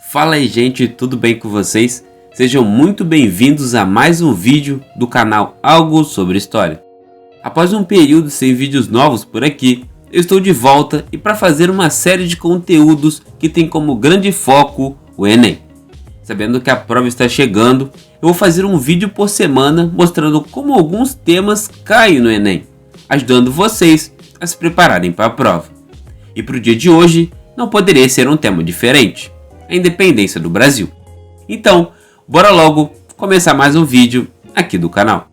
Fala aí gente, tudo bem com vocês? Sejam muito bem-vindos a mais um vídeo do canal Algo Sobre História. Após um período sem vídeos novos por aqui, eu estou de volta e para fazer uma série de conteúdos que tem como grande foco o Enem. Sabendo que a prova está chegando, eu vou fazer um vídeo por semana mostrando como alguns temas caem no Enem, ajudando vocês a se prepararem para a prova. E para o dia de hoje, não poderia ser um tema diferente: a independência do Brasil. Então, bora logo começar mais um vídeo aqui do canal.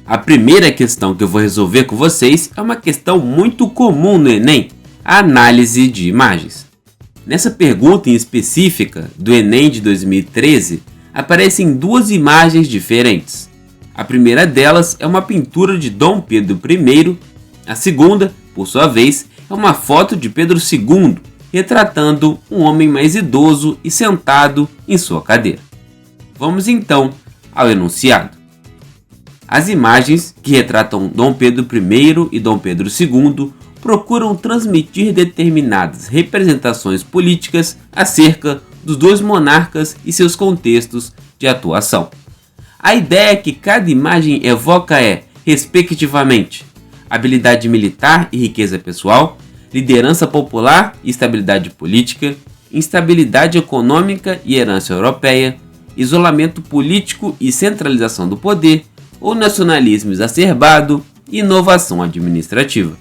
A primeira questão que eu vou resolver com vocês é uma questão muito comum no Enem: a análise de imagens. Nessa pergunta em específica do Enem de 2013, aparecem duas imagens diferentes. A primeira delas é uma pintura de Dom Pedro I, a segunda, por sua vez, é uma foto de Pedro II, retratando um homem mais idoso e sentado em sua cadeira. Vamos então ao enunciado. As imagens que retratam Dom Pedro I e Dom Pedro II procuram transmitir determinadas representações políticas acerca dos dois monarcas e seus contextos de atuação. A ideia que cada imagem evoca é, respectivamente, habilidade militar e riqueza pessoal, liderança popular e estabilidade política, instabilidade econômica e herança europeia, isolamento político e centralização do poder, ou nacionalismo exacerbado e inovação administrativa.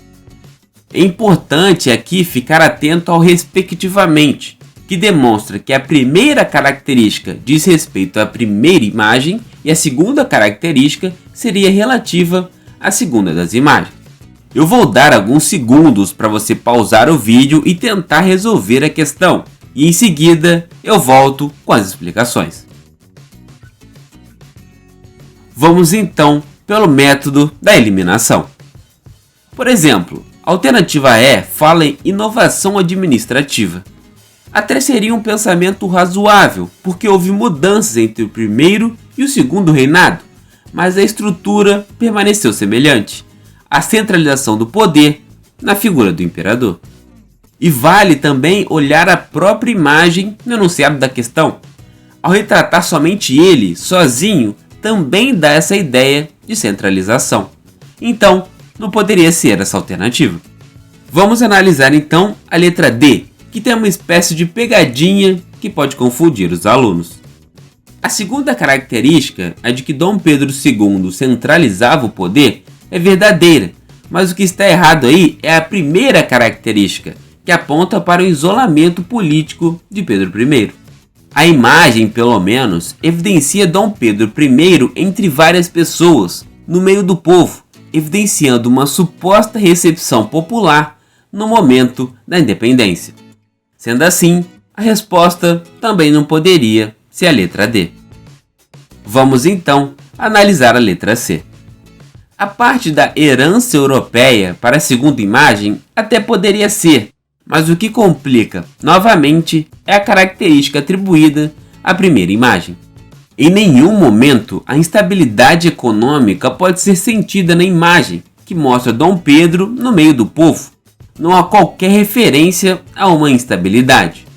É importante aqui ficar atento ao respectivamente, que demonstra que a primeira característica diz respeito à primeira imagem e a segunda característica seria relativa à segunda das imagens. Eu vou dar alguns segundos para você pausar o vídeo e tentar resolver a questão, e em seguida eu volto com as explicações. Vamos então pelo método da eliminação. Por exemplo, a alternativa E fala em inovação administrativa. Até seria um pensamento razoável, porque houve mudanças entre o primeiro e o segundo reinado, mas a estrutura permaneceu semelhante: a centralização do poder na figura do imperador. E vale também olhar a própria imagem no enunciado da questão. Ao retratar somente ele, sozinho, também dá essa ideia de centralização. Então, não poderia ser essa alternativa. Vamos analisar então a letra D, que tem uma espécie de pegadinha que pode confundir os alunos. A segunda característica, a de que Dom Pedro II centralizava o poder, é verdadeira, mas o que está errado aí é a primeira característica, que aponta para o isolamento político de Pedro I. A imagem, pelo menos, evidencia Dom Pedro I entre várias pessoas, no meio do povo, evidenciando uma suposta recepção popular no momento da independência. Sendo assim, a resposta também não poderia ser a letra D. Vamos então analisar a letra C. A parte da herança europeia para a segunda imagem até poderia ser, mas o que complica, novamente, é a característica atribuída à primeira imagem. Em nenhum momento a instabilidade econômica pode ser sentida na imagem, que mostra Dom Pedro no meio do povo. Não há qualquer referência a uma instabilidade.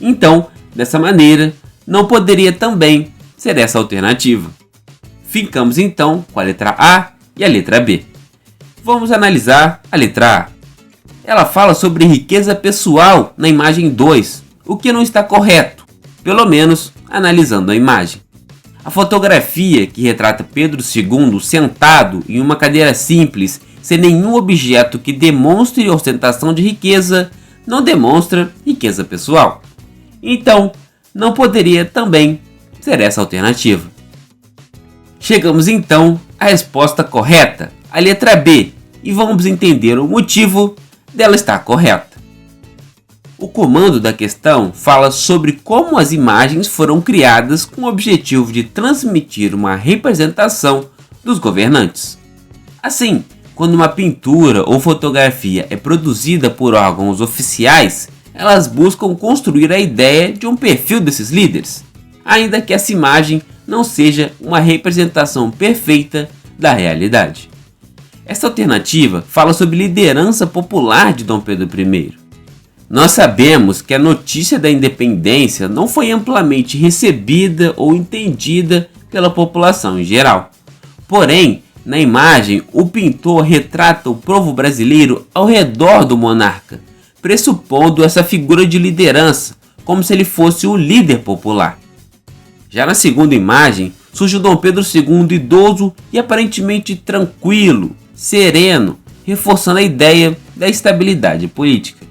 Então, dessa maneira, não poderia também ser essa alternativa. Ficamos então com a letra A e a letra B. Vamos analisar a letra A. Ela fala sobre riqueza pessoal na imagem 2, o que não está correto, pelo menos analisando a imagem. A fotografia que retrata Pedro II sentado em uma cadeira simples, sem nenhum objeto que demonstre ostentação de riqueza, não demonstra riqueza pessoal. Então, não poderia também ser essa alternativa. Chegamos então à resposta correta, a letra B, e vamos entender o motivo dela estar correta. O comando da questão fala sobre como as imagens foram criadas com o objetivo de transmitir uma representação dos governantes. Assim, quando uma pintura ou fotografia é produzida por órgãos oficiais, elas buscam construir a ideia de um perfil desses líderes, ainda que essa imagem não seja uma representação perfeita da realidade. Esta alternativa fala sobre liderança popular de Dom Pedro I. Nós sabemos que a notícia da independência não foi amplamente recebida ou entendida pela população em geral. Porém, na imagem, o pintor retrata o povo brasileiro ao redor do monarca, pressupondo essa figura de liderança, como se ele fosse o líder popular. Já na segunda imagem, surge o Dom Pedro II idoso e aparentemente tranquilo, sereno, reforçando a ideia da estabilidade política.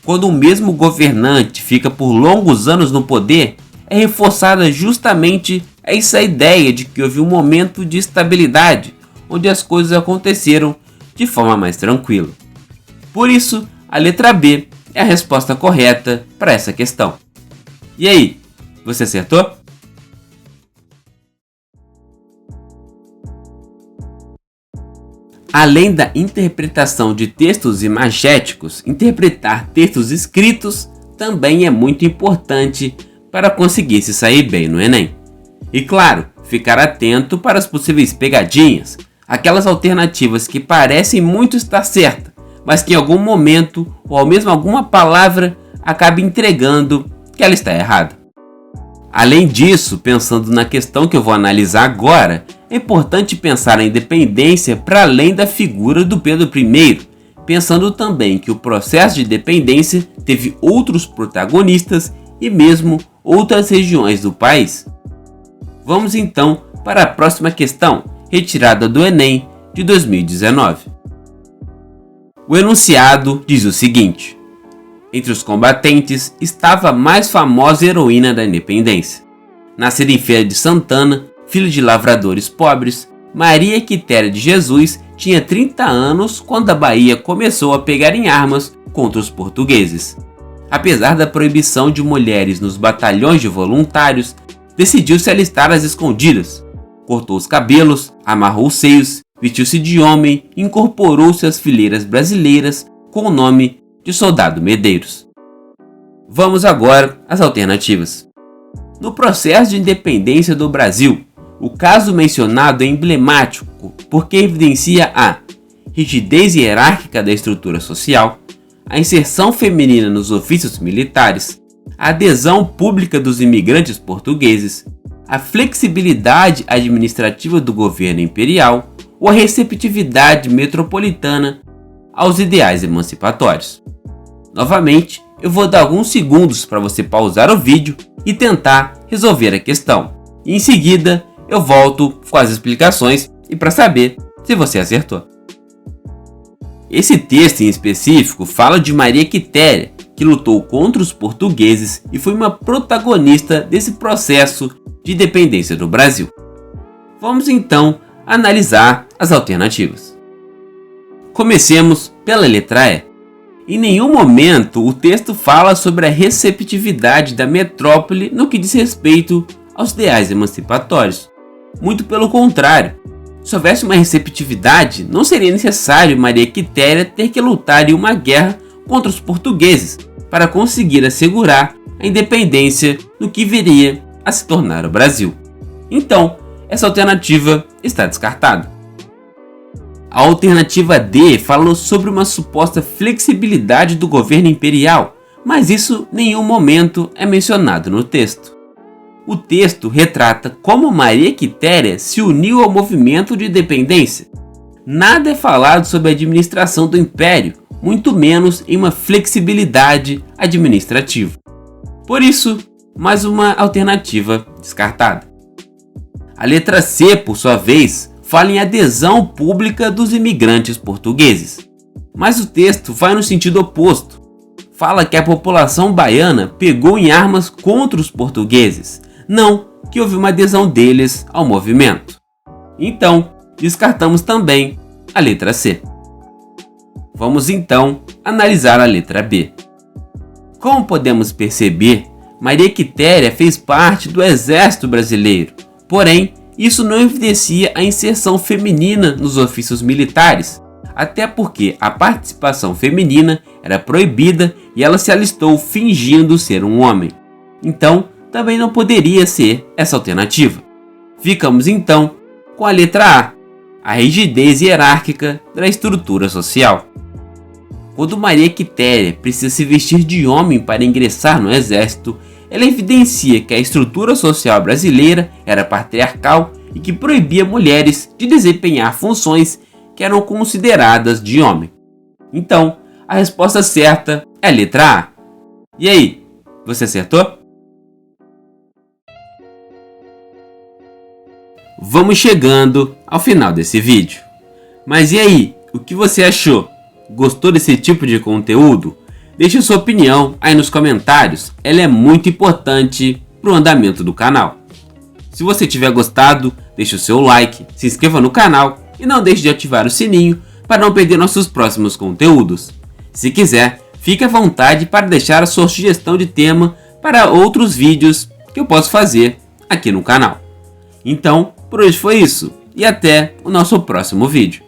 Quando o mesmo governante fica por longos anos no poder, é reforçada justamente essa ideia de que houve um momento de estabilidade, onde as coisas aconteceram de forma mais tranquila. Por isso, a letra B é a resposta correta para essa questão. E aí, você acertou? Além da interpretação de textos imagéticos, interpretar textos escritos também é muito importante para conseguir se sair bem no Enem. E claro, ficar atento para as possíveis pegadinhas, aquelas alternativas que parecem muito estar certa, mas que em algum momento ou mesmo alguma palavra acaba entregando que ela está errada. Além disso, pensando na questão que eu vou analisar agora, é importante pensar a independência para além da figura do Pedro I, pensando também que o processo de independência teve outros protagonistas e mesmo outras regiões do país. Vamos então para a próxima questão, retirada do Enem de 2019. O enunciado diz o seguinte: entre os combatentes estava a mais famosa heroína da independência. Nascida em Feira de Santana, filha de lavradores pobres, Maria Quitéria de Jesus tinha 30 anos quando a Bahia começou a pegar em armas contra os portugueses. Apesar da proibição de mulheres nos batalhões de voluntários, decidiu se alistar às escondidas. Cortou os cabelos, amarrou os seios, vestiu-se de homem e incorporou-se às fileiras brasileiras com o nome de Soldado Medeiros. Vamos agora às alternativas. No processo de independência do Brasil, o caso mencionado é emblemático porque evidencia a rigidez hierárquica da estrutura social, a inserção feminina nos ofícios militares, a adesão pública dos imigrantes portugueses, a flexibilidade administrativa do governo imperial ou a receptividade metropolitana aos ideais emancipatórios. Novamente, eu vou dar alguns segundos para você pausar o vídeo e tentar resolver a questão. E em seguida, eu volto com as explicações e para saber se você acertou. Esse texto em específico fala de Maria Quitéria, que lutou contra os portugueses e foi uma protagonista desse processo de independência do Brasil. Vamos então analisar as alternativas. Comecemos pela letra E. Em nenhum momento o texto fala sobre a receptividade da metrópole no que diz respeito aos ideais emancipatórios. Muito pelo contrário, se houvesse uma receptividade, não seria necessário Maria Quitéria ter que lutar em uma guerra contra os portugueses para conseguir assegurar a independência no que viria a se tornar o Brasil. Então, essa alternativa está descartada. A alternativa D falou sobre uma suposta flexibilidade do governo imperial, mas isso em nenhum momento é mencionado no texto. O texto retrata como Maria Quitéria se uniu ao movimento de independência. Nada é falado sobre a administração do império, muito menos em uma flexibilidade administrativa. Por isso, mais uma alternativa descartada. A letra C, por sua vez, fala em adesão pública dos imigrantes portugueses. Mas o texto vai no sentido oposto. Fala que a população baiana pegou em armas contra os portugueses, não que houve uma adesão deles ao movimento. Então, descartamos também a letra C. Vamos então analisar a letra B. Como podemos perceber, Maria Quitéria fez parte do exército brasileiro, porém, isso não evidencia a inserção feminina nos ofícios militares, até porque a participação feminina era proibida e ela se alistou fingindo ser um homem. Então, também não poderia ser essa alternativa. Ficamos então com a letra A, a rigidez hierárquica da estrutura social. Quando Maria Quitéria precisa se vestir de homem para ingressar no exército, ela evidencia que a estrutura social brasileira era patriarcal e que proibia mulheres de desempenhar funções que eram consideradas de homem. Então, a resposta certa é a letra A. E aí, você acertou? Vamos chegando ao final desse vídeo. Mas e aí, o que você achou? Gostou desse tipo de conteúdo? Deixe sua opinião aí nos comentários, ela é muito importante para o andamento do canal. Se você tiver gostado, deixe o seu like, se inscreva no canal e não deixe de ativar o sininho para não perder nossos próximos conteúdos. Se quiser, fique à vontade para deixar a sua sugestão de tema para outros vídeos que eu posso fazer aqui no canal. Então, por hoje foi isso e até o nosso próximo vídeo.